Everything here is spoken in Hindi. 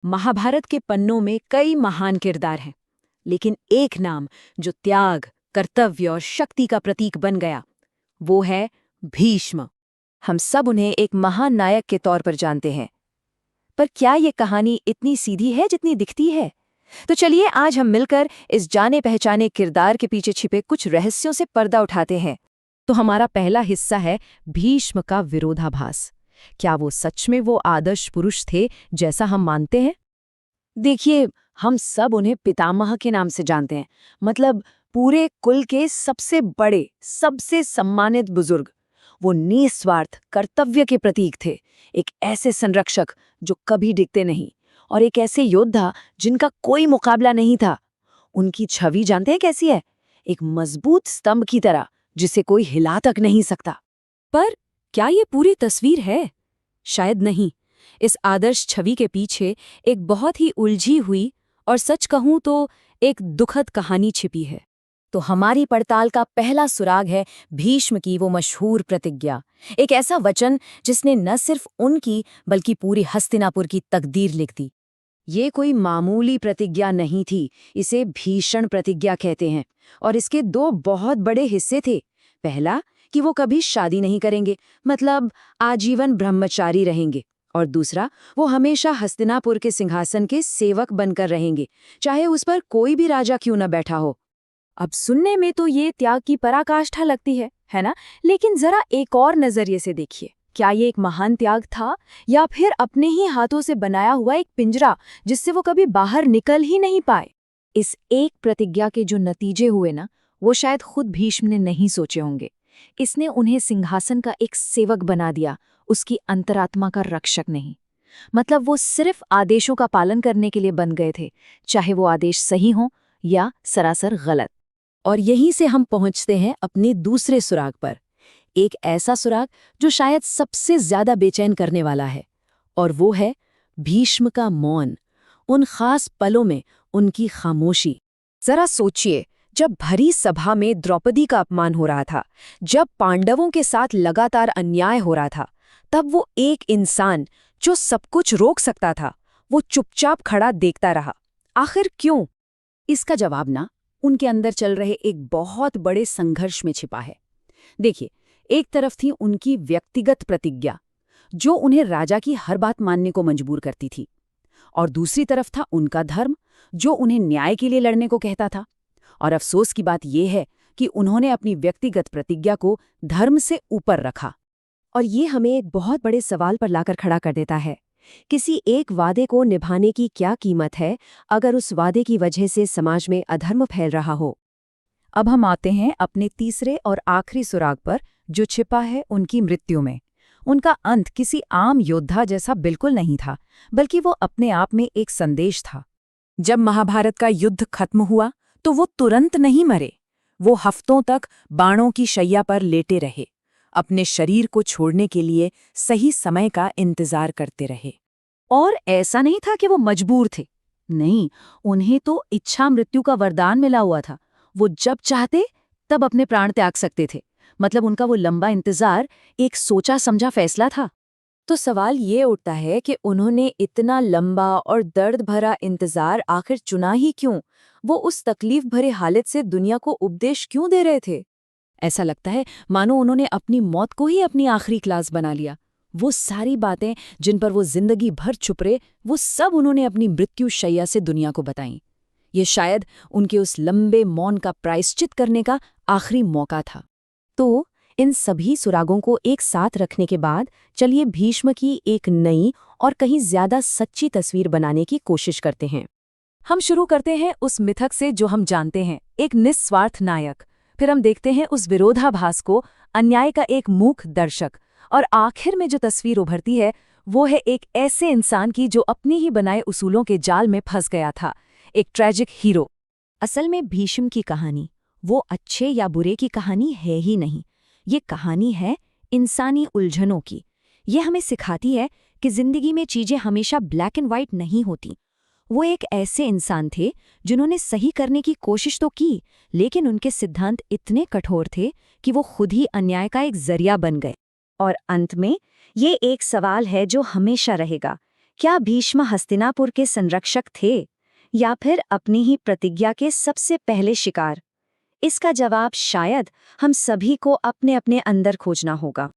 महाभारत के पन्नों में कई महान किरदार हैं, लेकिन एक नाम जो त्याग, कर्तव्य और शक्ति का प्रतीक बन गया, वो है भीष्म। हम सब उन्हें एक महान नायक के तौर पर जानते हैं। पर क्या ये कहानी इतनी सीधी है जितनी दिखती है? तो चलिए आज हम मिलकर इस जाने पहचाने किरदार के पीछे छिपे कुछ रहस्यों से पर्दा उठाते हैं। तो हमारा पहला हिस्सा है भीष्म का विरोधाभास। क्या वो सच में वो आदर्श पुरुष थे जैसा हम मानते हैं? देखिए, हम सब उन्हें पितामह के नाम से जानते हैं, मतलब पूरे कुल के सबसे बड़े, सबसे सम्मानित बुजुर्ग। वो निस्वार्थ कर्तव्य के प्रतीक थे, एक ऐसे संरक्षक जो कभी डिगते नहीं, और एक ऐसे योद्धा जिनका कोई मुकाबला नहीं था। उनकी छवि जानते हैं कैसी है? एक मजबूत स्तंभ की तरह, जिसे कोई हिला तक नहीं सकता। पर क्या ये पूरी तस्वीर है? शायद नहीं। इस आदर्श छवि के पीछे एक बहुत ही उलझी हुई और सच कहूं तो एक दुखद कहानी छिपी है। तो हमारी पड़ताल का पहला सुराग है भीष्म की वो मशहूर प्रतिज्ञा, एक ऐसा वचन जिसने न सिर्फ उनकी बल्कि पूरी हस्तिनापुर की तकदीर लिख दी। ये कोई मामूली प्रतिज्ञा नहीं थी, इसे भीषण प्रतिज्ञा कहते हैं, और इसके दो बहुत बड़े हिस्से थे। पहला कि वो कभी शादी नहीं करेंगे, मतलब आजीवन ब्रह्मचारी रहेंगे, और दूसरा वो हमेशा हस्तिनापुर के सिंहासन के सेवक बनकर रहेंगे, चाहे उस पर कोई भी राजा क्यों न बैठा हो। अब सुनने में तो ये त्याग की पराकाष्ठा लगती है ना? लेकिन जरा एक और नजरिए से देखिए, क्या ये एक महान त्याग था या फिर अपने ही हाथों से बनाया हुआ एक पिंजरा जिससे वो कभी बाहर निकल ही नहीं पाए? इस एक प्रतिज्ञा के जो नतीजे हुए ना, वो शायद खुद भीष्म ने नहीं सोचे होंगे। इसने उन्हें सिंहासन का एक सेवक बना दिया, उसकी अंतरात्मा का रक्षक नहीं। मतलब वो सिर्फ आदेशों का पालन करने के लिए बन गए थे, चाहे वो आदेश सही हो या सरासर गलत। और यहीं से हम पहुंचते हैं अपने दूसरे सुराग पर, एक ऐसा सुराग जो शायद सबसे ज्यादा बेचैन करने वाला है, और वो है भीष्म का मौन, उन खास पलों में उनकी खामोशी। जरा सोचिए, जब भरी सभा में द्रौपदी का अपमान हो रहा था, जब पांडवों के साथ लगातार अन्याय हो रहा था, तब वो एक इंसान जो सब कुछ रोक सकता था, वो चुपचाप खड़ा देखता रहा। आखिर क्यों? इसका जवाब ना उनके अंदर चल रहे एक बहुत बड़े संघर्ष में छिपा है। देखिए, एक तरफ थी उनकी व्यक्तिगत प्रतिज्ञा, जो उन्हें राजा की हर बात मानने को मजबूर करती थी, और दूसरी तरफ था उनका धर्म, जो उन्हें न्याय के लिए लड़ने को कहता था। और अफसोस की बात यह है कि उन्होंने अपनी व्यक्तिगत प्रतिज्ञा को धर्म से ऊपर रखा। और ये हमें एक बहुत बड़े सवाल पर लाकर खड़ा कर देता है, किसी एक वादे को निभाने की क्या कीमत है अगर उस वादे की वजह से समाज में अधर्म फैल रहा हो। अब हम आते हैं अपने तीसरे और आखिरी सुराग पर, जो छिपा है उनकी मृत्यु में। उनका अंत किसी आम योद्धा जैसा बिल्कुल नहीं था, बल्कि वो अपने आप में एक संदेश था। जब महाभारत का युद्ध खत्म हुआ तो वो तुरंत नहीं मरे। वो हफ्तों तक बाणों की शैया पर लेटे रहे, अपने शरीर को छोड़ने के लिए सही समय का इंतजार करते रहे। और ऐसा नहीं था कि वो मजबूर थे, नहीं, उन्हें तो इच्छा मृत्यु का वरदान मिला हुआ था। वो जब चाहते तब अपने प्राण त्याग सकते थे। मतलब उनका वो लंबा इंतजार एक सोचा समझा फैसला था। तो सवाल ये उठता है कि उन्होंने इतना लंबा और दर्द भरा इंतजार आखिर चुना ही क्यों? वो उस तकलीफ भरे हालत से दुनिया को उपदेश क्यों दे रहे थे? ऐसा लगता है मानो उन्होंने अपनी मौत को ही अपनी आखिरी क्लास बना लिया। वो सारी बातें जिन पर वो जिंदगी भर चुप रहे, वो सब उन्होंने अपनी मृत्यु शैया से दुनिया को बताईं। ये शायद उनके उस लंबे मौन का प्रायश्चित करने का आखिरी मौका था। तो इन सभी सुरागों को एक साथ रखने के बाद चलिए भीष्म की एक नई और कहीं ज्यादा सच्ची तस्वीर बनाने की कोशिश करते हैं। हम शुरू करते हैं उस मिथक से जो हम जानते हैं, एक निस्वार्थ नायक। फिर हम देखते हैं उस विरोधाभास को, अन्याय का एक मूक दर्शक, और आखिर में जो तस्वीर उभरती है वो है एक ऐसे इंसान की जो अपनी ही बनाए उसूलों के जाल में फंस गया था, एक ट्रेजिक हीरो। असल में भीष्म की कहानी वो अच्छे या बुरे की कहानी है ही नहीं, ये कहानी है इंसानी उलझनों की। ये हमें सिखाती है कि जिंदगी में चीजें हमेशा ब्लैक एंड व्हाइट नहीं होती। वो एक ऐसे इंसान थे जिन्होंने सही करने की कोशिश तो की, लेकिन उनके सिद्धांत इतने कठोर थे कि वो खुद ही अन्याय का एक जरिया बन गए। और अंत में ये एक सवाल है जो हमेशा रहेगा, क्या भीष्म हस्तिनापुर के संरक्षक थे या फिर अपनी ही प्रतिज्ञा के सबसे पहले शिकार? इसका जवाब शायद हम सभी को अपने अपने अंदर खोजना होगा।